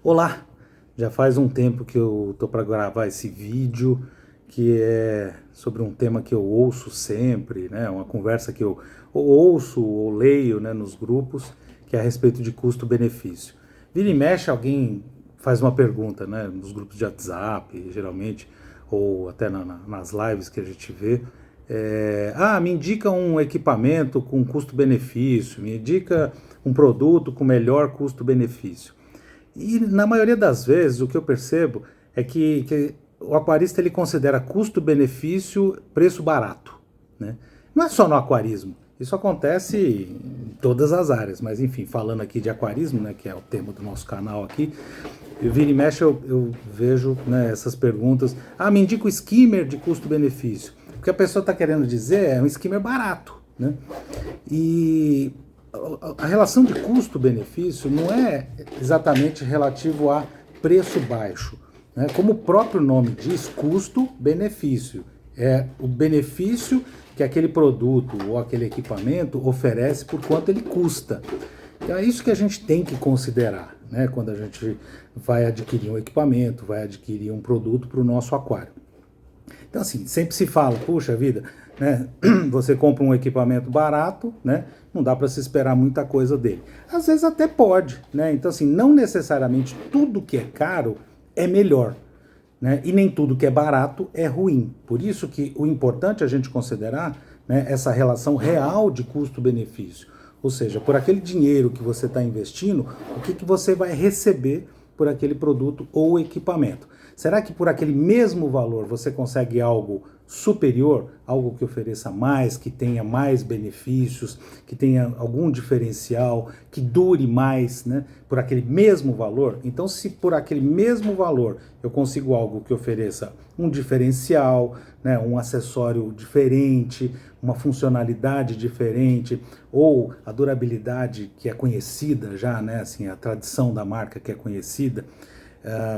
Olá! Já faz um tempo que eu tô para gravar esse vídeo, que é sobre um tema que eu ouço sempre, né? Uma conversa que eu ou ouço ou leio, né, nos grupos, que é a respeito de custo-benefício. Vira e mexe, alguém faz uma pergunta, né, nos grupos de WhatsApp, geralmente, ou até nas lives que a gente vê. Me indica um equipamento com custo-benefício, me indica um produto com melhor custo-benefício. E na maioria das vezes o que eu percebo é que o aquarista ele considera custo-benefício preço barato, né? Não é só no aquarismo, isso acontece em todas as áreas, mas enfim, falando aqui de aquarismo, né, que é o tema do nosso canal aqui, eu vira e mexe eu vejo, né, essas perguntas. Me indica o skimmer de custo-benefício. O que a pessoa está querendo dizer é um skimmer barato, né? E a relação de custo-benefício não é exatamente relativo a preço baixo, né? Como o próprio nome diz, custo-benefício. É o benefício que aquele produto ou aquele equipamento oferece por quanto ele custa. Então é isso que a gente tem que considerar, né, quando a gente vai adquirir um equipamento, vai adquirir um produto para o nosso aquário. Então, assim, sempre se fala, puxa vida, né? Você compra um equipamento barato, né? Não dá para se esperar muita coisa dele. Às vezes até pode, né? Então, assim, não necessariamente tudo que é caro é melhor, né? E nem tudo que é barato é ruim. Por isso que o importante é a gente considerar, né, essa relação real de custo-benefício. Ou seja, por aquele dinheiro que você está investindo, o que você vai receber por aquele produto ou equipamento. Será que por aquele mesmo valor você consegue algo superior, algo que ofereça mais, que tenha mais benefícios, que tenha algum diferencial, que dure mais, né, por aquele mesmo valor? Então, se por aquele mesmo valor eu consigo algo que ofereça um diferencial, né, um acessório diferente, uma funcionalidade diferente, ou a durabilidade que é conhecida já, né, assim, a tradição da marca que é conhecida,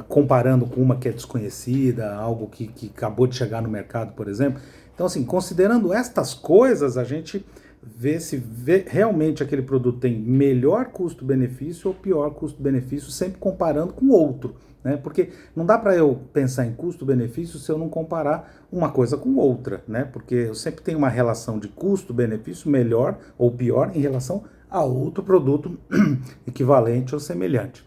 comparando com uma que é desconhecida, algo que acabou de chegar no mercado, por exemplo. Então, assim, considerando estas coisas, a gente vê se realmente aquele produto tem melhor custo-benefício ou pior custo-benefício, sempre comparando com outro, né? Porque não dá para eu pensar em custo-benefício se eu não comparar uma coisa com outra, né? Porque eu sempre tenho uma relação de custo-benefício melhor ou pior em relação a outro produto equivalente ou semelhante.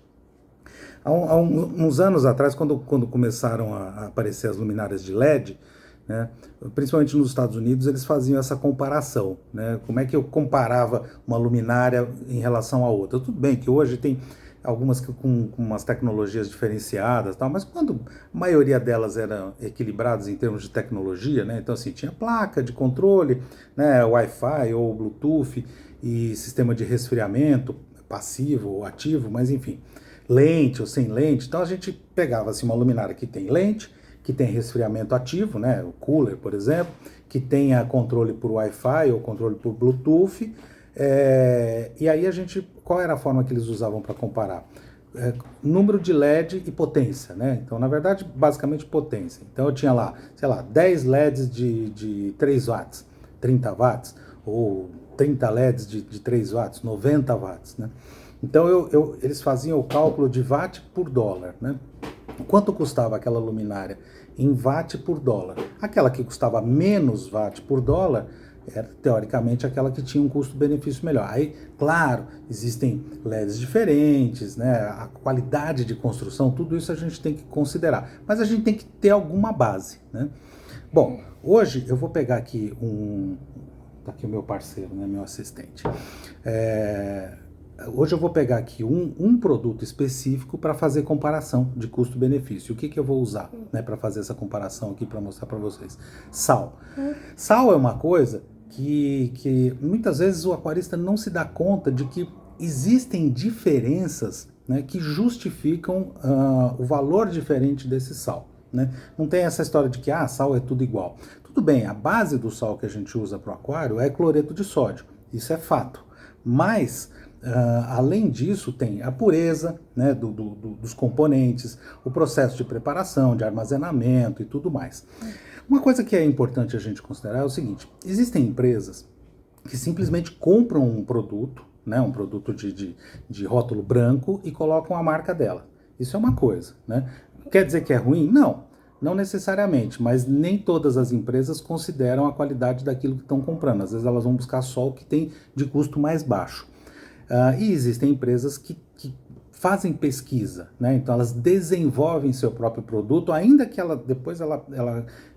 Há uns anos atrás, quando começaram a aparecer as luminárias de LED, né, principalmente nos Estados Unidos, eles faziam essa comparação, né? Como é que eu comparava uma luminária em relação a outra? Tudo bem que hoje tem algumas com umas tecnologias diferenciadas, tal, mas quando a maioria delas eram equilibradas em termos de tecnologia, né? Então, assim, tinha placa de controle, né, Wi-Fi ou Bluetooth e sistema de resfriamento passivo ou ativo, mas enfim, lente ou sem lente. Então a gente pegava assim, uma luminária que tem lente, que tem resfriamento ativo, né, o cooler, por exemplo, que tenha controle por Wi-Fi ou controle por Bluetooth. E aí qual era a forma que eles usavam para comparar? Número de LED e potência, né? Então, na verdade, basicamente potência. Então eu tinha lá, sei lá, 10 LEDs de 3 watts, 30 watts, ou 30 LEDs de 3 watts, 90 watts, né? Então eles faziam o cálculo de watt por dólar, né? Quanto custava aquela luminária em watt por dólar? Aquela que custava menos watt por dólar era, teoricamente, aquela que tinha um custo-benefício melhor. Aí, claro, existem LEDs diferentes, né? A qualidade de construção, tudo isso a gente tem que considerar. Mas a gente tem que ter alguma base, né? Bom, hoje eu vou pegar aqui tá aqui o meu parceiro, né? Meu assistente. Hoje eu vou pegar aqui um produto específico para fazer comparação de custo-benefício. O que eu vou usar, né, para fazer essa comparação aqui para mostrar para vocês? Sal. Sal é uma coisa que muitas vezes o aquarista não se dá conta de que existem diferenças, né, que justificam o valor diferente desse sal, né? Não tem essa história de que sal é tudo igual. Tudo bem, a base do sal que a gente usa para o aquário é cloreto de sódio. Isso é fato. Mas além disso, tem a pureza, né, dos componentes, o processo de preparação, de armazenamento e tudo mais. Uma coisa que é importante a gente considerar é o seguinte: existem empresas que simplesmente compram um produto, né, um produto de rótulo branco e colocam a marca dela. Isso é uma coisa, né? Quer dizer que é ruim? Não, não necessariamente, mas nem todas as empresas consideram a qualidade daquilo que estão comprando. Às vezes elas vão buscar só o que tem de custo mais baixo. E existem empresas que fazem pesquisa, né? Então elas desenvolvem seu próprio produto, ainda que depois ela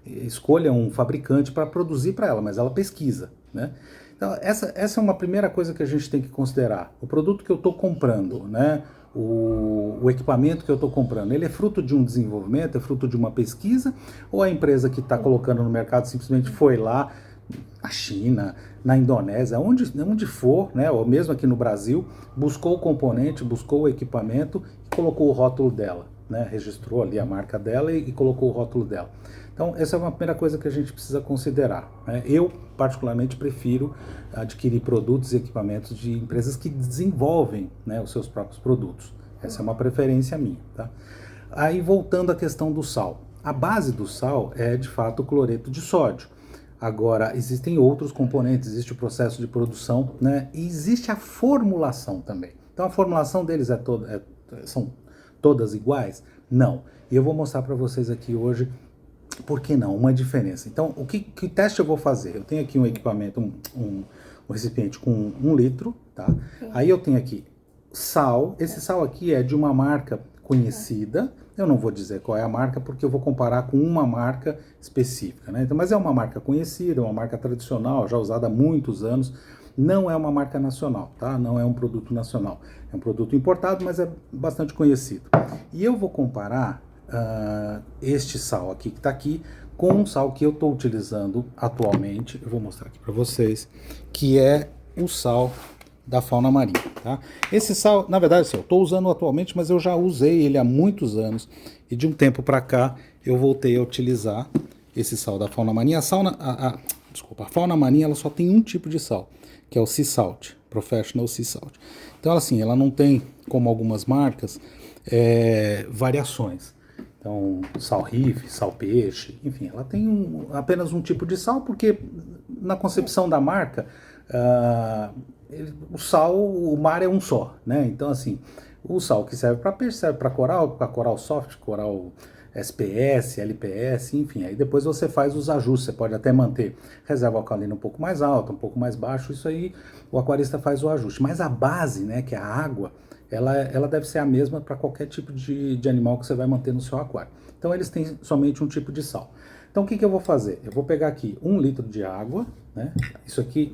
escolha um fabricante para produzir para ela, mas ela pesquisa, né? Então essa é uma primeira coisa que a gente tem que considerar. O produto que eu estou comprando, né? O equipamento que eu estou comprando, ele é fruto de um desenvolvimento, é fruto de uma pesquisa, ou a empresa que está colocando no mercado simplesmente foi lá, na China, na Indonésia, onde for, né, ou mesmo aqui no Brasil, buscou o componente, buscou o equipamento e colocou o rótulo dela, né, registrou ali a marca dela e colocou o rótulo dela. Então, essa é uma primeira coisa que a gente precisa considerar, né? Eu, particularmente, prefiro adquirir produtos e equipamentos de empresas que desenvolvem, né, os seus próprios produtos. Essa é uma preferência minha, tá? Aí, voltando à questão do sal. A base do sal é, de fato, o cloreto de sódio. Agora, existem outros componentes, existe o processo de produção, né? E existe a formulação também. Então, a formulação deles são todas iguais? Não. E eu vou mostrar para vocês aqui hoje, por que não, uma diferença. Então, que teste eu vou fazer? Eu tenho aqui um equipamento, um recipiente com 1 litro, tá? Aí eu tenho aqui sal. Esse sal aqui é de uma marca conhecida. Eu não vou dizer qual é a marca, porque eu vou comparar com uma marca específica, né? Então, mas é uma marca conhecida, uma marca tradicional, já usada há muitos anos. Não é uma marca nacional, tá? Não é um produto nacional. É um produto importado, mas é bastante conhecido. E eu vou comparar este sal aqui que está aqui com um sal que eu estou utilizando atualmente. Eu vou mostrar aqui para vocês, que é o sal da Fauna Marinha, tá? Esse sal, na verdade, assim, eu estou usando atualmente, mas eu já usei ele há muitos anos e de um tempo para cá eu voltei a utilizar esse sal da Fauna Marinha. A Fauna Marinha ela só tem um tipo de sal, que é o Sea Salt, Professional Sea Salt. Então, assim, ela não tem, como algumas marcas, variações. Então, sal riff, sal peixe, enfim, ela tem apenas um tipo de sal, porque na concepção da marca, o mar é um só, né? Então, assim, o sal que serve para peixe serve para coral soft, coral SPS, LPS, enfim. Aí depois você faz os ajustes, você pode até manter reserva alcalina um pouco mais alta, um pouco mais baixo, isso aí o aquarista faz o ajuste. Mas a base, né, que é a água, ela deve ser a mesma para qualquer tipo de animal que você vai manter no seu aquário. Então eles têm somente um tipo de sal. Então o que eu vou fazer? Eu vou pegar aqui 1 litro de água, né? Isso aqui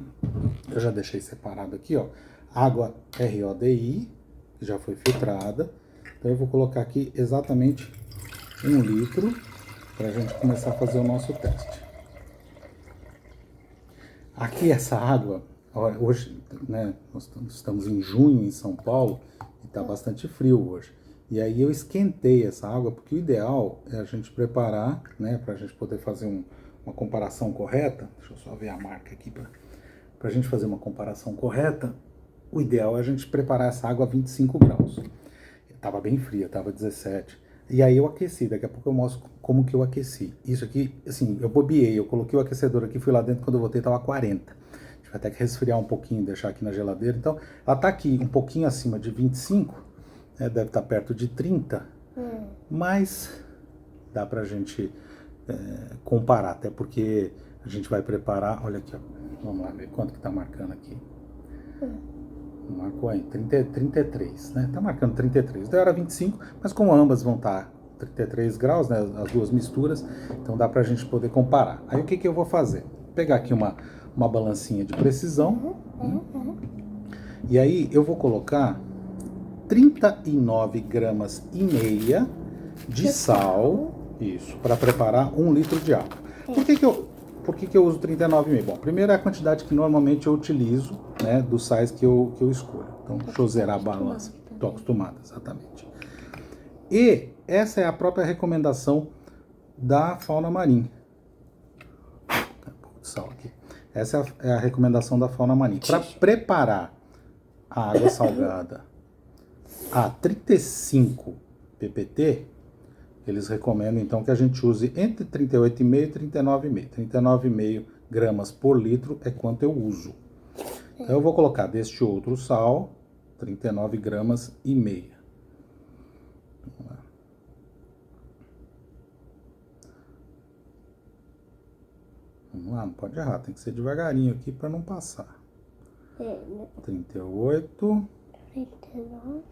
eu já deixei separado aqui, ó. Água RODI, que já foi filtrada. Então eu vou colocar aqui exatamente 1 litro para a gente começar a fazer o nosso teste. Aqui essa água, hoje, né, nós estamos em junho em São Paulo e está bastante frio hoje. E aí eu esquentei essa água, porque o ideal é a gente preparar, né, para a gente poder fazer uma comparação correta. Deixa eu só ver a marca aqui para a gente fazer uma comparação correta. O ideal é a gente preparar essa água a 25 graus. Estava bem fria, estava 17. E aí eu aqueci, daqui a pouco eu mostro como que eu aqueci. Isso aqui, assim, eu bobeei, eu coloquei o aquecedor aqui, fui lá dentro, quando eu voltei estava 40. A gente vai ter que resfriar um pouquinho, deixar aqui na geladeira. Então, ela está aqui um pouquinho acima de 25, né, deve estar perto de 30, mas dá pra gente comparar, até porque a gente vai preparar, olha aqui, ó, vamos lá ver quanto que tá marcando aqui. Marcou aí, 33, né? Tá marcando 33. Então era 25, mas como ambas vão estar 33 graus, né? As duas misturas, então dá pra gente poder comparar. Aí o que eu vou fazer? Vou pegar aqui uma balancinha de precisão. E aí eu vou colocar 39 gramas e meia de sal, isso, para preparar 1 litro de água. Por que eu uso 39,5? Bom, primeiro é a quantidade que normalmente eu utilizo, né, dos sais que eu escolho. Então, deixa eu zerar a balança. Estou acostumado, exatamente. E essa é a própria recomendação da Fauna Marinha. Um pouco de sal aqui. Essa é a recomendação da Fauna Marinha. Para preparar a água salgada a 35 ppt, eles recomendam então que a gente use entre 38,5 e 39,5. 39,5 gramas por litro é quanto eu uso. Então eu vou colocar deste outro sal 39 gramas e meia. Vamos lá, não pode errar, tem que ser devagarinho aqui para não passar. 38. 39.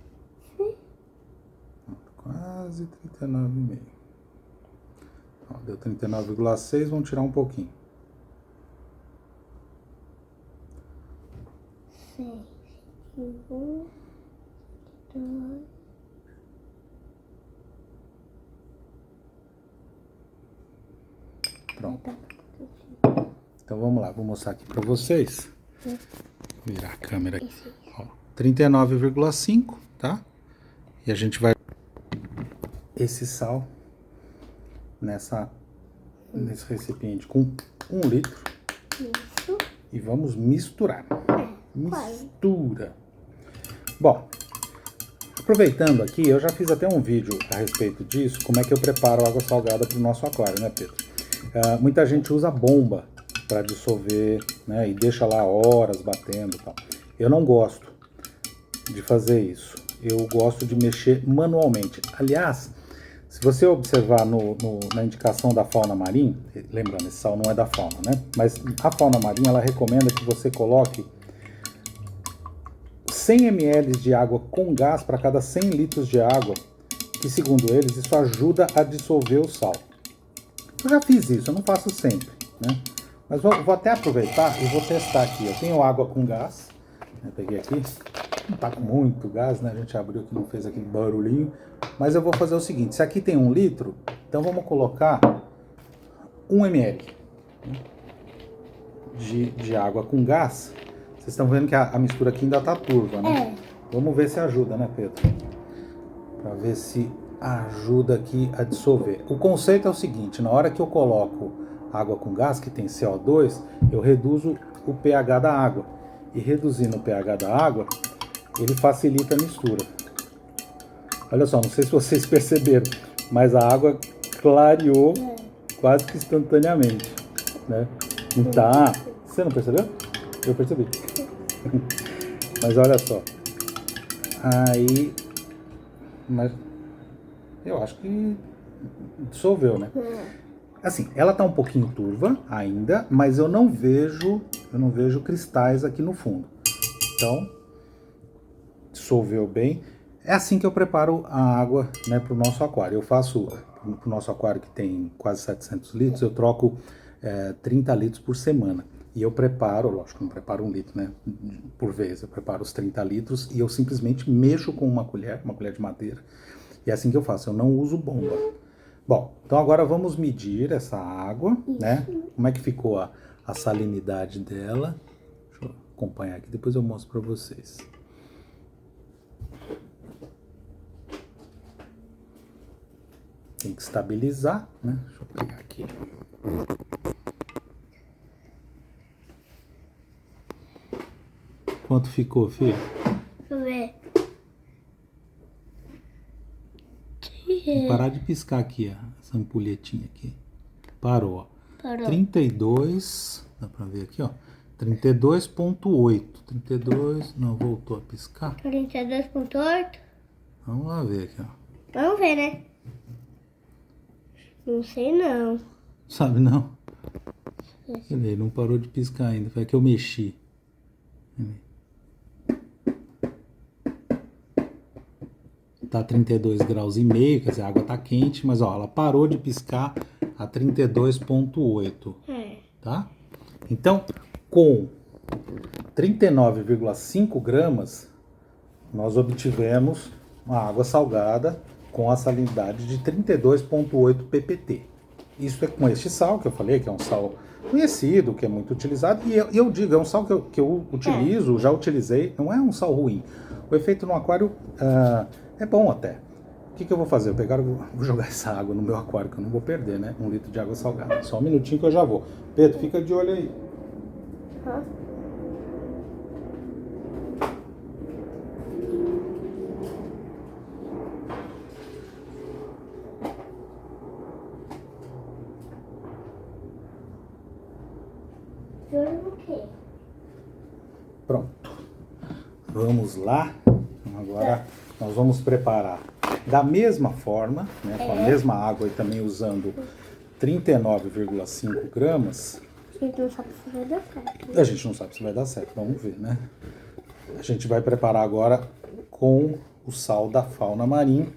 Quase 39,5. Deu 39,6, vamos tirar um pouquinho. 6, 1, 2. Pronto. Então vamos lá, vou mostrar aqui para vocês. Virar a câmera aqui. 39,5, tá? E a gente vai esse sal nesse recipiente com 1 litro. Isso. E vamos misturar. Mistura. Bom, aproveitando aqui, eu já fiz até um vídeo a respeito disso, como é que eu preparo água salgada para o nosso aquário, né, Pedro? Muita gente usa bomba para dissolver, né, e deixa lá horas batendo e tal. Eu não gosto de fazer isso. Eu gosto de mexer manualmente. Aliás, se você observar na indicação da fauna marinha, lembrando, esse sal não é da fauna, né? Mas a fauna marinha, ela recomenda que você coloque 100 ml de água com gás para cada 100 litros de água, que segundo eles, isso ajuda a dissolver o sal. Eu já fiz isso, eu não faço sempre, né? Mas vou até aproveitar e vou testar aqui. Eu tenho água com gás, eu peguei aqui, não tá com muito gás, né? A gente abriu aqui, não fez aquele barulhinho. Mas eu vou fazer o seguinte, se aqui tem 1 litro, então vamos colocar 1 ml de água com gás. Vocês estão vendo que a mistura aqui ainda tá turva, né? Vamos ver se ajuda, né, Pedro? Para ver se ajuda aqui a dissolver. O conceito é o seguinte, na hora que eu coloco água com gás, que tem CO2, eu reduzo o pH da água. E reduzindo o pH da água, ele facilita a mistura. Olha só, não sei se vocês perceberam, mas a água clareou quase que instantaneamente, né? Então, você não percebeu? Eu percebi. Mas olha só. Aí, mas eu acho que dissolveu, né? Assim, ela tá um pouquinho turva ainda, mas eu não vejo cristais aqui no fundo. Então, dissolveu bem. É assim que eu preparo a água, né, para o nosso aquário. Eu faço, para o nosso aquário que tem quase 700 litros, eu troco 30 litros por semana. E eu preparo, lógico, não preparo 1 litro, né, por vez. Eu preparo os 30 litros e eu simplesmente mexo com uma colher de madeira. E é assim que eu faço, eu não uso bomba. Bom, então agora vamos medir essa água, né? Como é que ficou a salinidade dela. Deixa eu acompanhar aqui, depois eu mostro para vocês. Tem que estabilizar, né? Deixa eu pegar aqui. Quanto ficou, filho? Deixa eu ver. Vou parar de piscar aqui, ó, essa ampulhetinha aqui. Parou, ó. Parou. 32, dá pra ver aqui, ó. 32,8. 32, não, voltou a piscar. 32,8. Vamos lá ver aqui, ó. Vamos ver, né? Não sei não. Sabe não? Ele não parou de piscar ainda, foi que eu mexi. Tá 32 graus e meio, quer dizer, a água tá quente, mas ó, ela parou de piscar a 32,8, tá? Então, com 39,5 gramas, nós obtivemos uma água salgada com a salinidade de 32,8 ppt. Isso é com este sal que eu falei, que é um sal conhecido, que é muito utilizado, e eu digo, é um sal que eu utilizo, já utilizei, não é um sal ruim. O efeito no aquário é bom até. O que eu vou fazer? Vou jogar essa água no meu aquário, que eu não vou perder, né? 1 litro de água salgada. Só um minutinho que eu já vou. Pedro, fica de olho aí. Pronto. Vamos lá. Agora nós vamos preparar Da mesma forma, né, com a mesma água e também usando 39,5 gramas, A gente não sabe se vai dar certo. a gente não sabe se vai dar certo, vamos ver, né? A gente vai preparar agora com o sal da fauna marinha.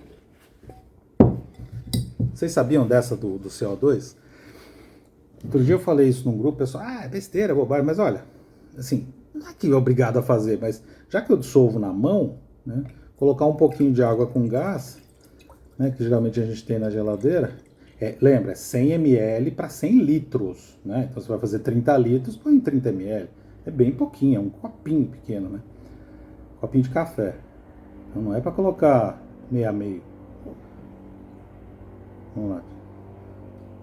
Vocês sabiam dessa do CO2? Outro dia eu falei isso num grupo, o pessoal, é besteira, bobagem, mas olha, assim, não é que é obrigado a fazer, mas já que eu dissolvo na mão, né, colocar um pouquinho de água com gás, né, que geralmente a gente tem na geladeira, lembra, é 100 ml para 100 litros, né? Então você vai fazer 30 litros, põe em 30 ml. É bem pouquinho, é um copinho pequeno, né? Copinho de café. Então não é para colocar meio a meio. Vamos lá.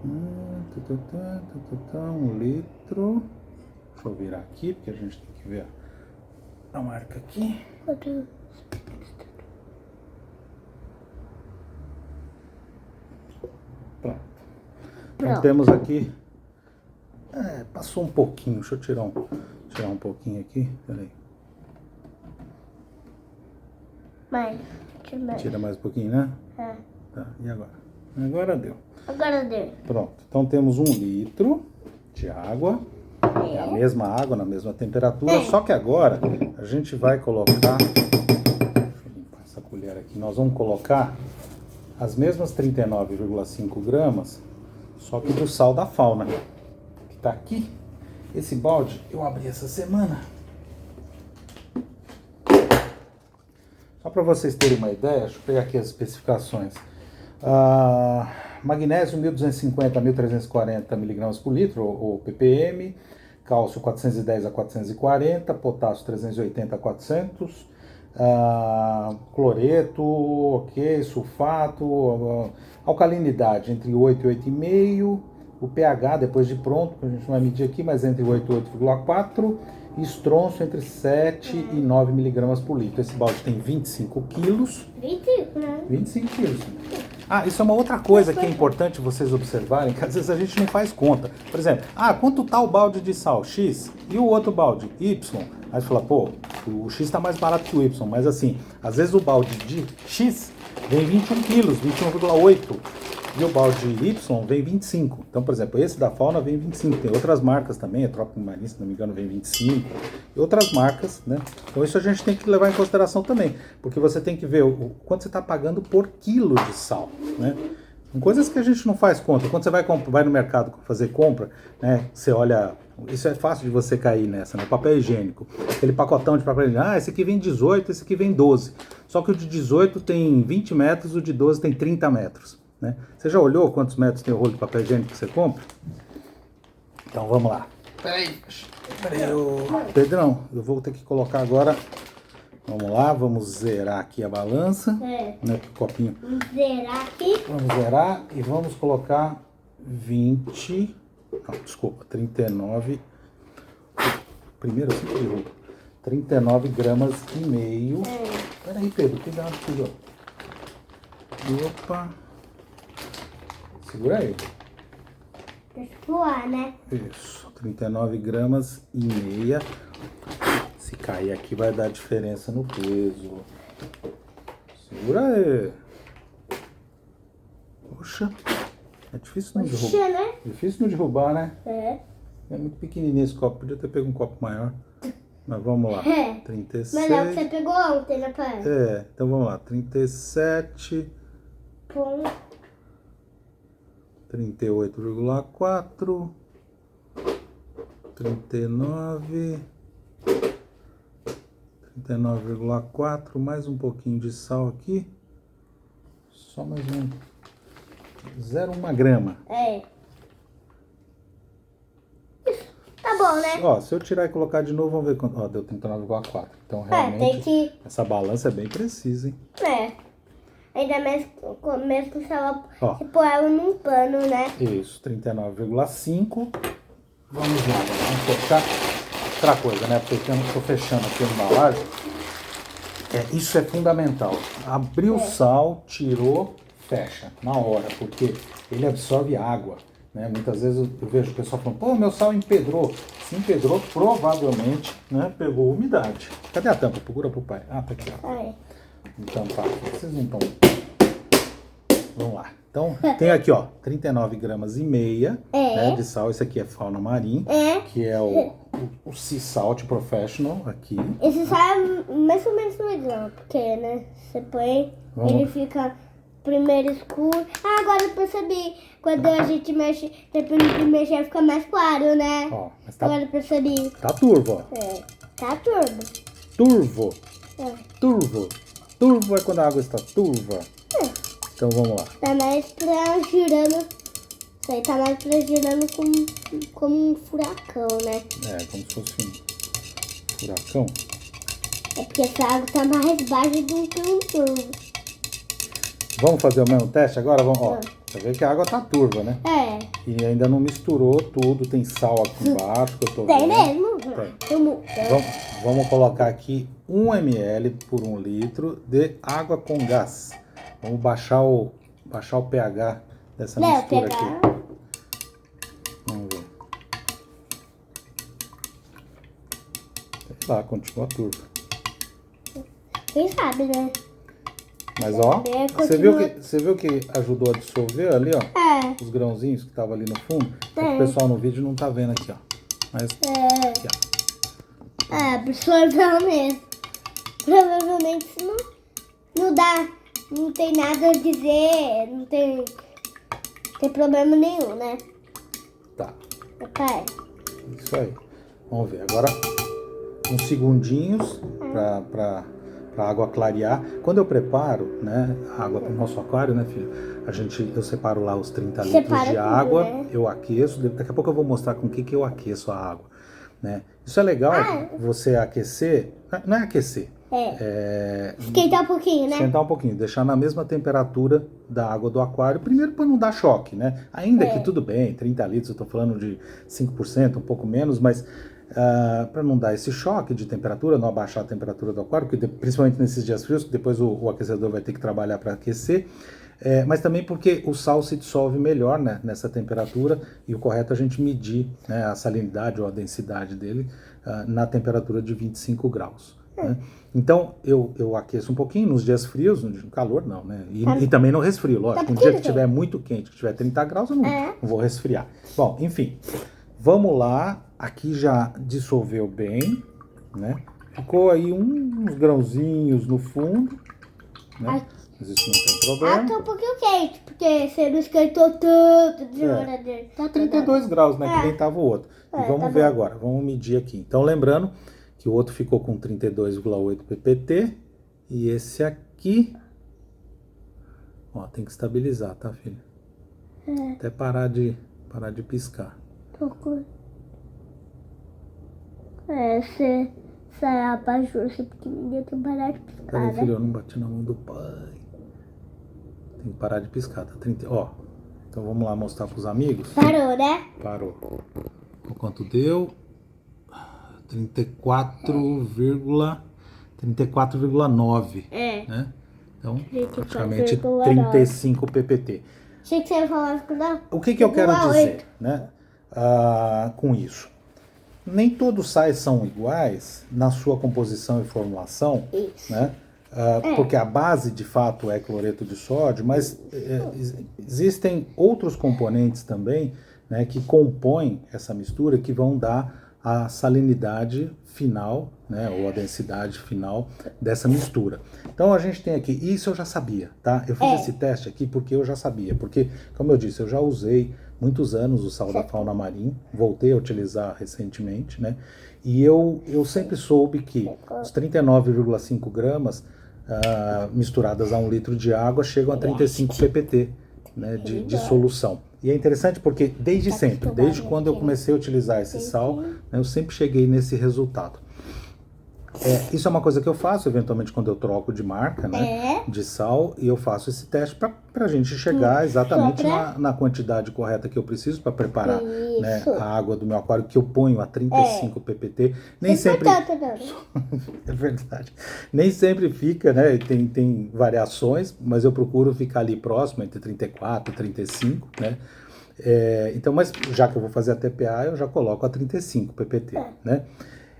1 litro. Deixa eu virar aqui, porque a gente tem que ver a marca aqui. Pronto. Então temos aqui. Passou um pouquinho. Deixa eu tirar um pouquinho aqui. Peraí. Tira mais um pouquinho, né? Tá, e agora? Agora deu. Agora deu. Pronto. Então temos 1 litro de água. É a mesma água, na mesma temperatura. Só que agora a gente vai colocar. Deixa eu limpar essa colher aqui. Nós vamos colocar as mesmas 39,5 gramas, só que do sal da fauna, que tá aqui. Esse balde eu abri essa semana. Só para vocês terem uma ideia, deixa eu pegar aqui as especificações. Magnésio 1250 a 1340 mg por litro, ou ppm. Cálcio 410 a 440, potássio 380 a 400, cloreto, ok, sulfato, alcalinidade entre 8 e 8,5, o pH depois de pronto, que a gente não vai medir aqui, mas entre 8 e 8,4, e estronço entre 7 e 9 mg por litro. Esse balde tem 25 quilos. 25, né? 25 quilos. Isso é uma outra coisa que é importante vocês observarem, que às vezes a gente não faz conta. Por exemplo, quanto tá o balde de sal? X. E o outro balde? Y. Aí você fala, pô, o X tá mais barato que o Y. Mas assim, às vezes o balde de X vem 21 quilos, 21,8. E o balde de Y vem 25. Então, por exemplo, esse da Fauna vem 25. Tem outras marcas também, a Tropic Marine, se não me engano, vem 25. E outras marcas, né? Então isso a gente tem que levar em consideração também. Porque você tem que ver o quanto você está pagando por quilo de sal, né? São coisas que a gente não faz conta. Quando você vai no mercado fazer compra, né? Você olha... Isso é fácil de você cair nessa, né? Papel higiênico. Aquele pacotão de papel higiênico. Esse aqui vem 18, esse aqui vem 12. Só que o de 18 tem 20 metros, o de 12 tem 30 metros. Né? Você já olhou quantos metros tem o rolo de papel higiênico que você compra? Então vamos lá. Peraí, Pedrão, eu vou ter que colocar agora. Vamos lá, vamos zerar aqui a balança. Né, copinho. Vamos zerar aqui. Vamos zerar e vamos colocar 20. Não, desculpa, 39. Primeiro eu sempre derrubo. 39 gramas e meio. Peraí, Pedro, cuidado, filho. Opa. Segura aí. Deixa voar, né? Isso, 39 gramas e meia. Se cair aqui vai dar diferença no peso. Segura aí. Poxa, é difícil não derrubar. Né? Difícil não derrubar, né? É muito pequenininho esse copo, podia ter pego um copo maior. Mas vamos lá, 36. Mas é o que você pegou ontem, né, pai? Então vamos lá, 37. 38,4, 39,4, mais um pouquinho de sal aqui, só mais 0,1 grama. Tá bom, né? Ó, se eu tirar e colocar de novo, vamos ver quanto. Ó, deu 39,4. Então realmente essa balança é bem precisa, hein? Ainda mesmo se ela se pôr ela num pano, né? Isso, 39,5. Vamos lá, vamos fechar. Outra coisa, né? Porque eu estou fechando aqui a embalagem. Isso é fundamental. Abriu o sal, tirou, fecha na hora, porque ele absorve água. Né? Muitas vezes eu vejo o pessoal falando, pô, meu sal empedrou. Se empedrou, provavelmente, né, pegou umidade. Cadê a tampa? Procura pro pai. Tá aqui, ó. Então tá, vocês não estão Vamos lá. Então, tem aqui, ó, 39 gramas e meia, né, de sal. Esse aqui é Fauna Marim, que é o Sea Salt Professional aqui. Esse sal é mais ou menos legal, porque, né, você põe, ele fica primeiro escuro. Ah, agora eu percebi, quando a gente mexe, dependendo de mexer, fica mais claro, né? Ó, mas tá, agora eu percebi. Tá turvo, ó. Tá turvo. Turvo. Turvo. Turvo é quando a água está turva. Então vamos lá. Tá mais pra girando. Isso aí tá mais pra girando como um furacão, né? Como se fosse um furacão. É porque essa água tá mais baixa do que um turvo. Vamos fazer o mesmo teste agora? Vamos, ó. Você vê que a água tá turva, né? E ainda não misturou tudo. Tem sal aqui embaixo que eu tô vendo. Tem mesmo? Tem. Vamos colocar aqui 1 ml por 1 litro de água com gás. Vamos baixar o pH dessa mistura aqui. Vamos ver. Sei lá, continua turva. Quem sabe, né? Mas ó, você viu que ajudou a dissolver ali, ó? Os grãozinhos que estavam ali no fundo. É que o pessoal no vídeo não tá vendo aqui, ó. Mas aqui, ó. Absorveu mesmo. Provavelmente não dá. Não tem nada a dizer, não tem problema nenhum, né? Tá. Pai. Isso aí. Vamos ver. Agora, uns segundinhos pra água clarear. Quando eu preparo, né, a água pro nosso aquário, né, filho? Eu separo lá os 30 litros de água, né? Eu aqueço. Daqui a pouco eu vou mostrar com o que eu aqueço a água, né? Isso é legal, você aquecer. Não é aquecer. Esquentar um pouquinho, né? Esquentar um pouquinho, deixar na mesma temperatura da água do aquário, primeiro para não dar choque, né? Ainda que tudo bem, 30 litros, eu tô falando de 5%, um pouco menos, mas para não dar esse choque de temperatura, não abaixar a temperatura do aquário, porque principalmente nesses dias frios, que depois o aquecedor vai ter que trabalhar para aquecer, mas também porque o sal se dissolve melhor, né, nessa temperatura, e o correto é a gente medir, né, a salinidade ou a densidade dele na temperatura de 25 graus. Né? Então eu aqueço um pouquinho nos dias frios, no calor não, né? E também não resfrio, lógico. Um dia que estiver muito quente, que tiver 30 graus, eu não vou resfriar. Bom, enfim, vamos lá. Aqui já dissolveu bem, né? Ficou aí uns grãozinhos no fundo, né? Mas isso não tem problema. Tá um pouquinho quente, porque você não esquentou tanto de geladeira. Tá 32 graus, né? Que nem tava o outro. E vamos ver agora, vamos medir aqui. Então, lembrando que o outro ficou com 32,8 ppt e esse aqui, ó, tem que estabilizar, tá, filho? Até parar de piscar. Você sai abaixo, você pequenininha, tem que parar de piscar, Peraí, filho, eu não bati na mão do pai. Tem que parar de piscar, tá 30, ó. Então vamos lá mostrar pros amigos. Parou, né? Parou. Quanto deu? 34,9. Né? Então, praticamente 35 ppt. Achei que você ia falar que não. O que eu quero dizer, né, com isso? Nem todos os sais são iguais na sua composição e formulação, né? Porque a base, de fato, é cloreto de sódio, mas existem outros componentes também, né, que compõem essa mistura, que vão dar a salinidade final, né, ou a densidade final dessa mistura. Então a gente tem aqui, isso eu já sabia, tá? Eu fiz esse teste aqui porque eu já sabia, porque, como eu disse, eu já usei muitos anos o sal da Fauna Marim, voltei a utilizar recentemente, né? E eu sempre soube que os 39,5 gramas misturadas a 1 litro de água chegam a 35 ppt, né, de solução. E é interessante porque desde sempre, desde quando eu comecei a utilizar esse sal, né, eu sempre cheguei nesse resultado. Isso é uma coisa que eu faço eventualmente quando eu troco de marca, né, de sal, e eu faço esse teste para a gente chegar exatamente na quantidade correta que eu preciso para preparar, né, a água do meu aquário, que eu ponho a 35 ppt. Nem sempre... É verdade. Nem sempre fica, né, tem variações, mas eu procuro ficar ali próximo, entre 34 e 35, né. Então, mas já que eu vou fazer a TPA, eu já coloco a 35 ppt, né.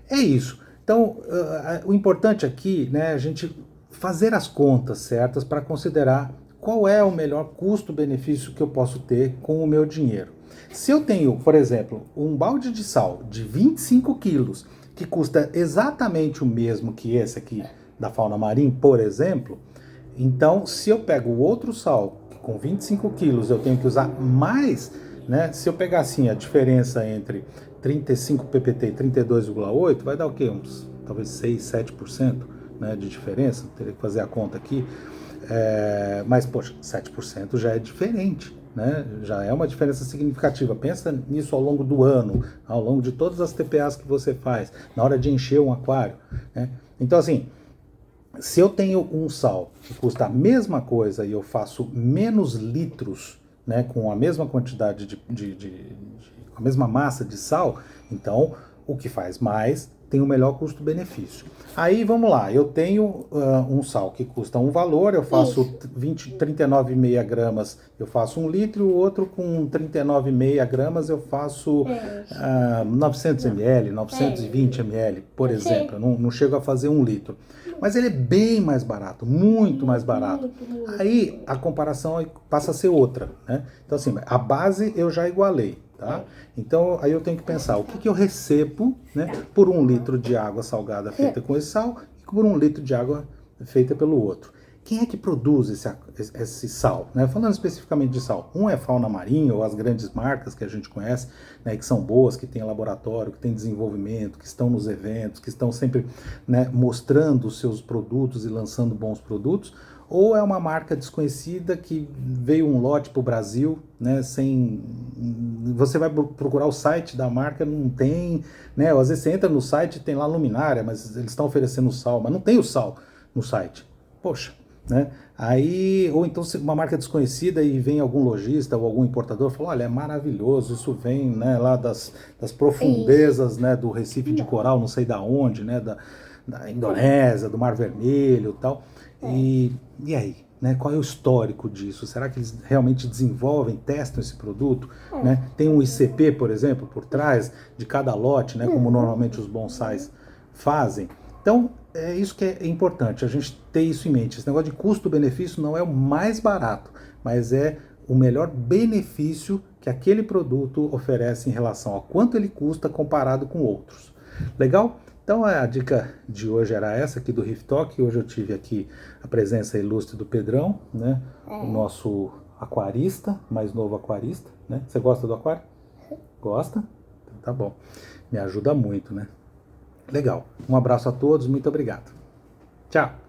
É isso. Então, o importante aqui, né, a gente fazer as contas certas para considerar qual é o melhor custo-benefício que eu posso ter com o meu dinheiro. Se eu tenho, por exemplo, um balde de sal de 25 quilos, que custa exatamente o mesmo que esse aqui da Fauna Marim, por exemplo, então se eu pego o outro sal, que com 25 quilos eu tenho que usar mais, né? Se eu pegar assim a diferença entre 35 ppt e 32,8, vai dar o quê? Uns talvez 6, 7%, né, de diferença, teria que fazer a conta aqui. Mas, poxa, 7% já é diferente, né? Já é uma diferença significativa. Pensa nisso ao longo do ano, ao longo de todas as TPAs que você faz, na hora de encher um aquário, né? Então, assim, se eu tenho um sal que custa a mesma coisa e eu faço menos litros, né, com a mesma quantidade com a mesma massa de sal, então o que faz mais tem o melhor custo-benefício. Aí vamos lá, eu tenho um sal que custa um valor, eu faço 39,5 gramas, eu faço 1 litro, e o outro com 39,5 gramas eu faço 900 ml, 920 ml, por exemplo. Não chego a fazer 1 litro. Mas ele é bem mais barato, muito mais barato. Aí a comparação passa a ser outra, né? Então assim, a base eu já igualei. Tá? Então aí eu tenho que pensar o que eu recebo, né, por 1 litro de água salgada feita com esse sal e por 1 litro de água feita pelo outro. Quem é que produz esse sal? Né? Falando especificamente de sal, um é Fauna Marim, ou as grandes marcas que a gente conhece, né, que são boas, que têm laboratório, que têm desenvolvimento, que estão nos eventos, que estão sempre, né, mostrando os seus produtos e lançando bons produtos. Ou é uma marca desconhecida que veio um lote para o Brasil, né, sem... Você vai procurar o site da marca, não tem, né, às vezes você entra no site e tem lá luminária, mas eles estão oferecendo sal, mas não tem o sal no site. Poxa, né? Aí, ou então uma marca desconhecida e vem algum lojista ou algum importador e fala, olha, é maravilhoso, isso vem, né, lá das profundezas, né, do Recife de Coral, não sei da onde, né, da Indonésia, do Mar Vermelho e tal. E aí, né, qual é o histórico disso? Será que eles realmente desenvolvem, testam esse produto? Né? Tem um ICP, por exemplo, por trás de cada lote, né, como normalmente os bonsais fazem. Então, é isso que é importante, a gente ter isso em mente. Esse negócio de custo-benefício não é o mais barato, mas é o melhor benefício que aquele produto oferece em relação a quanto ele custa comparado com outros. Legal? Então a dica de hoje era essa aqui do Reef Talk. Hoje eu tive aqui a presença ilustre do Pedrão, né? O nosso aquarista, mais novo aquarista, né? Você gosta do aquário? Gosta? Então tá bom. Me ajuda muito, né? Legal. Um abraço a todos, muito obrigado. Tchau.